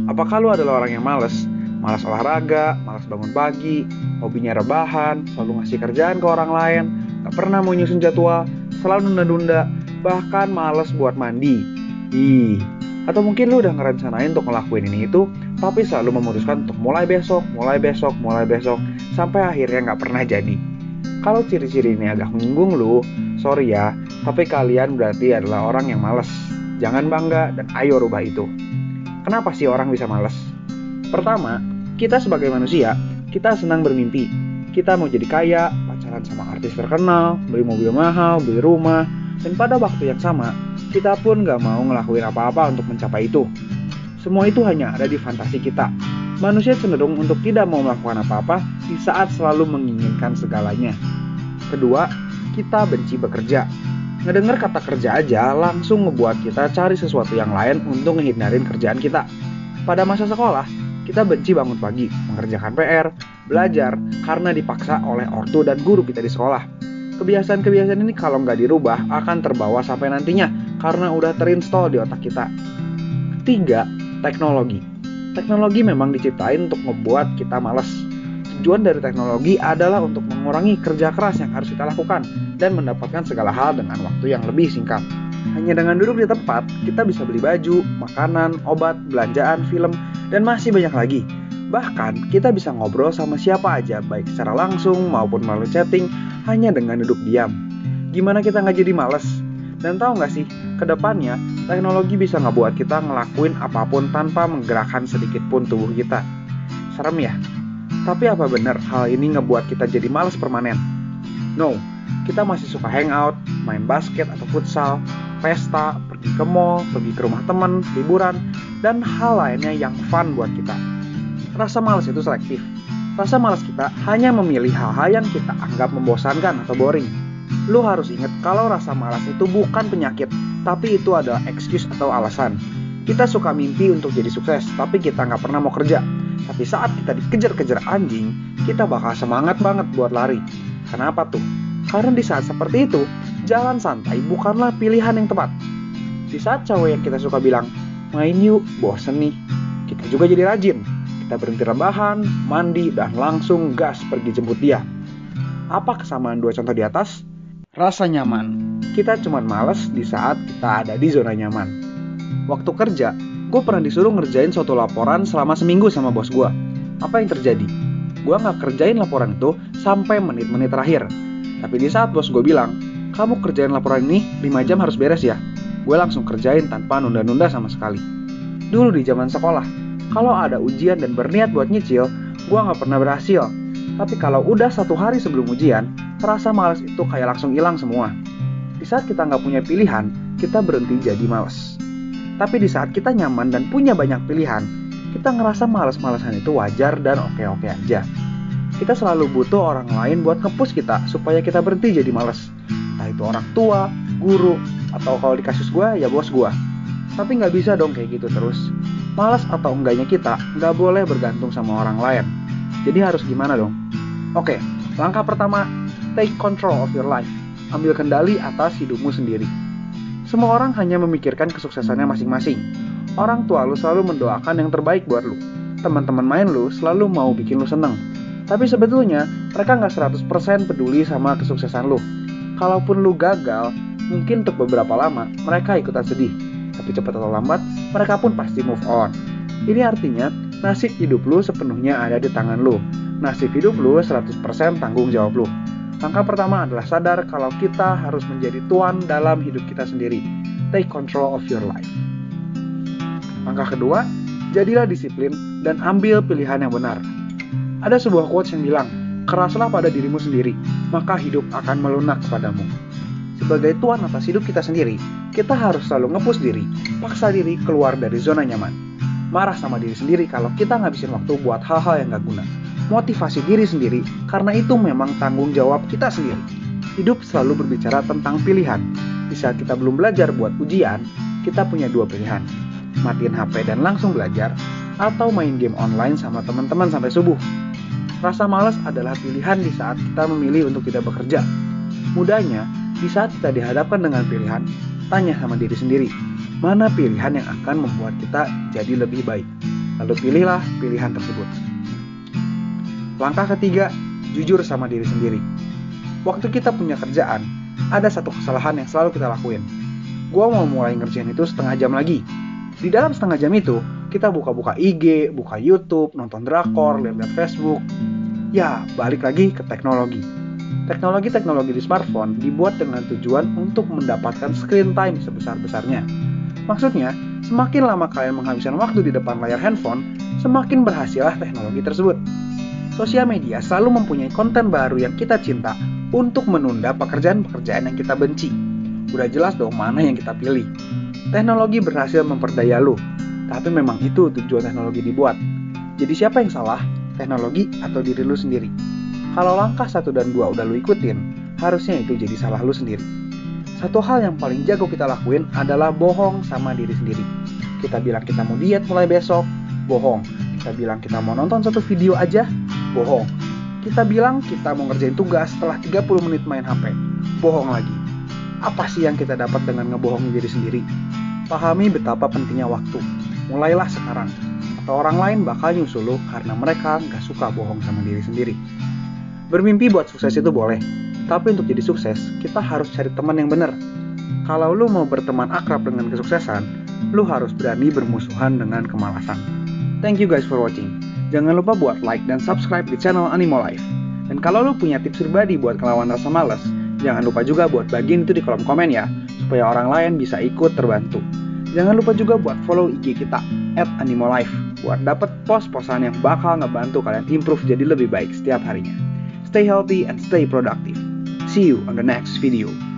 Apakah lu adalah orang yang malas? Malas olahraga, malas bangun pagi, hobinya rebahan, selalu ngasih kerjaan ke orang lain, gak pernah mau nyusun jadwal, selalu nunda-nunda, bahkan malas buat mandi. Atau mungkin lu udah ngerencanain untuk ngelakuin ini itu, tapi selalu memutuskan untuk mulai besok, sampai akhirnya gak pernah jadi. Kalau ciri-ciri ini agak menyinggung lu, sorry ya, tapi kalian berarti adalah orang yang malas. Jangan bangga dan ayo rubah itu. Kenapa sih orang bisa malas? Pertama, kita sebagai manusia, kita senang bermimpi. Kita mau jadi kaya, pacaran sama artis terkenal, beli mobil mahal, beli rumah, dan pada waktu yang sama, kita pun gak mau ngelakuin apa-apa untuk mencapai itu. Semua itu hanya ada di fantasi kita. Manusia cenderung untuk tidak mau melakukan apa-apa di saat selalu menginginkan segalanya. Kedua, kita benci bekerja. Ngedenger kata kerja aja langsung ngebuat kita cari sesuatu yang lain untuk ngehindarin kerjaan kita. Pada masa sekolah, kita benci bangun pagi, mengerjakan PR, belajar karena dipaksa oleh ortu dan guru kita di sekolah. Kebiasaan-kebiasaan ini kalau nggak dirubah akan terbawa sampai nantinya karena udah terinstall di otak kita. Ketiga, teknologi. Teknologi memang diciptain untuk membuat kita malas. Tujuan dari teknologi adalah untuk mengurangi kerja keras yang harus kita lakukan dan mendapatkan segala hal dengan waktu yang lebih singkat. Hanya dengan duduk di tempat, kita bisa beli baju, makanan, obat, belanjaan, film, dan masih banyak lagi. Bahkan, kita bisa ngobrol sama siapa aja, baik secara langsung maupun melalui chatting, hanya dengan duduk diam. Gimana kita nggak jadi males? Dan tahu nggak sih, kedepannya, teknologi bisa ngebuat kita ngelakuin apapun tanpa menggerakkan sedikit pun tubuh kita. Serem ya? Tapi apa benar hal ini ngebuat kita jadi malas permanen? No, kita masih suka hangout, main basket atau futsal, pesta, pergi ke mall, pergi ke rumah teman, liburan, dan hal lainnya yang fun buat kita. Rasa malas itu selektif. Rasa malas kita hanya memilih hal-hal yang kita anggap membosankan atau boring. Lu harus ingat kalau rasa malas itu bukan penyakit, tapi itu adalah excuse atau alasan. Kita suka mimpi untuk jadi sukses, tapi kita nggak pernah mau kerja. Tapi saat kita dikejar-kejar anjing, kita bakal semangat banget buat lari. Kenapa tuh? Karena di saat seperti itu, jalan santai bukanlah pilihan yang tepat. Di saat cewek yang kita suka bilang, main yuk, bosen nih, kita juga jadi rajin. Kita berhenti rebahan, mandi, dan langsung gas pergi jemput dia. Apa kesamaan dua contoh di atas? Rasa nyaman. Kita cuman males di saat kita ada di zona nyaman. Waktu kerja, gue pernah disuruh ngerjain suatu laporan selama seminggu sama bos gue. Apa yang terjadi? Gue gak kerjain laporan itu sampai menit-menit terakhir. Tapi di saat bos gue bilang, kamu kerjain laporan ini 5 jam harus beres ya. Gue langsung kerjain tanpa nunda-nunda sama sekali. Dulu di zaman sekolah, kalau ada ujian dan berniat buat nyicil, gue gak pernah berhasil. Tapi kalau udah 1 hari sebelum ujian, rasa malas itu kayak langsung hilang semua. Di saat kita gak punya pilihan, kita berhenti jadi malas. Tapi di saat kita nyaman dan punya banyak pilihan, kita ngerasa malas-malasan itu wajar dan oke-oke aja. Kita selalu butuh orang lain buat nge-push kita supaya kita berhenti jadi malas. Entah itu orang tua, guru, atau kalau di kasus gue ya bos gue. Tapi gak bisa dong kayak gitu terus. Malas atau enggaknya kita gak boleh bergantung sama orang lain. Jadi harus gimana dong? Oke, langkah pertama, take control of your life. Ambil kendali atas hidupmu sendiri. Semua orang hanya memikirkan kesuksesannya masing-masing. Orang tua lu selalu mendoakan yang terbaik buat lu. Teman-teman main lu selalu mau bikin lu seneng. Tapi sebetulnya mereka gak 100% peduli sama kesuksesan lu. Kalaupun lu gagal, mungkin untuk beberapa lama mereka ikutan sedih. Tapi cepat atau lambat, mereka pun pasti move on. Ini artinya nasib hidup lu sepenuhnya ada di tangan lu. Nasib hidup lu 100% tanggung jawab lu. Langkah pertama adalah sadar kalau kita harus menjadi tuan dalam hidup kita sendiri. Take control of your life. Langkah kedua, jadilah disiplin dan ambil pilihan yang benar. Ada sebuah quotes yang bilang, keraslah pada dirimu sendiri, maka hidup akan melunak kepadamu. Sebagai tuan atas hidup kita sendiri, kita harus selalu nge-push diri, paksa diri keluar dari zona nyaman. Marah sama diri sendiri kalau kita ngabisin waktu buat hal-hal yang gak guna. Motivasi diri sendiri, karena itu memang tanggung jawab kita sendiri. Hidup selalu berbicara tentang pilihan. Di saat kita belum belajar buat ujian, kita punya 2 pilihan. Matiin HP dan langsung belajar, atau main game online sama teman-teman sampai subuh. Rasa malas adalah pilihan di saat kita memilih untuk tidak bekerja. Mudahnya, di saat kita dihadapkan dengan pilihan, tanya sama diri sendiri, mana pilihan yang akan membuat kita jadi lebih baik. lalu pilihlah pilihan tersebut. Langkah ketiga, jujur sama diri sendiri. Waktu kita punya kerjaan, ada satu kesalahan yang selalu kita lakuin. Gua mau mulai ngerjain itu setengah jam lagi. Di dalam setengah jam itu, kita buka-buka IG, buka YouTube, nonton drakor, lihat-lihat Facebook. Ya, balik lagi ke teknologi. Teknologi di smartphone dibuat dengan tujuan untuk mendapatkan screen time sebesar-besarnya. Maksudnya, semakin lama kalian menghabiskan waktu di depan layar handphone, semakin berhasillah teknologi tersebut. Sosial media selalu mempunyai konten baru yang kita cinta untuk menunda pekerjaan-pekerjaan yang kita benci. Udah jelas dong mana yang kita pilih. Teknologi berhasil memperdaya lu, tapi memang itu tujuan teknologi dibuat. Jadi siapa yang salah? Teknologi atau diri lu sendiri? Kalau langkah 1 dan 2 udah lu ikutin, harusnya itu jadi salah lu sendiri. Satu hal yang paling jago kita lakuin adalah bohong sama diri sendiri. Kita bilang kita mau diet mulai besok, bohong. Kita bilang kita mau nonton satu video aja, bohong. Kita bilang kita mau ngerjain tugas setelah 30 menit main HP, bohong lagi. Apa sih yang kita dapat dengan ngebohongi diri sendiri? Pahami betapa pentingnya waktu. Mulailah sekarang, atau orang lain bakal nyusul lu karena mereka gak suka bohong sama diri sendiri. Bermimpi buat sukses itu boleh, tapi untuk jadi sukses, kita harus cari teman yang benar. Kalau lu mau berteman akrab dengan kesuksesan, lu harus berani bermusuhan dengan kemalasan. Thank you guys for watching. Jangan lupa buat like dan subscribe di channel Animo Life. Dan kalau lu punya tips pribadi buat ngelawan rasa malas, jangan lupa juga buat bagiin itu di kolom komen ya, supaya orang lain bisa ikut terbantu. Jangan lupa juga buat follow IG kita @animolife buat dapet post-posan yang bakal ngebantu kalian improve jadi lebih baik setiap harinya. Stay healthy and stay productive. See you on the next video.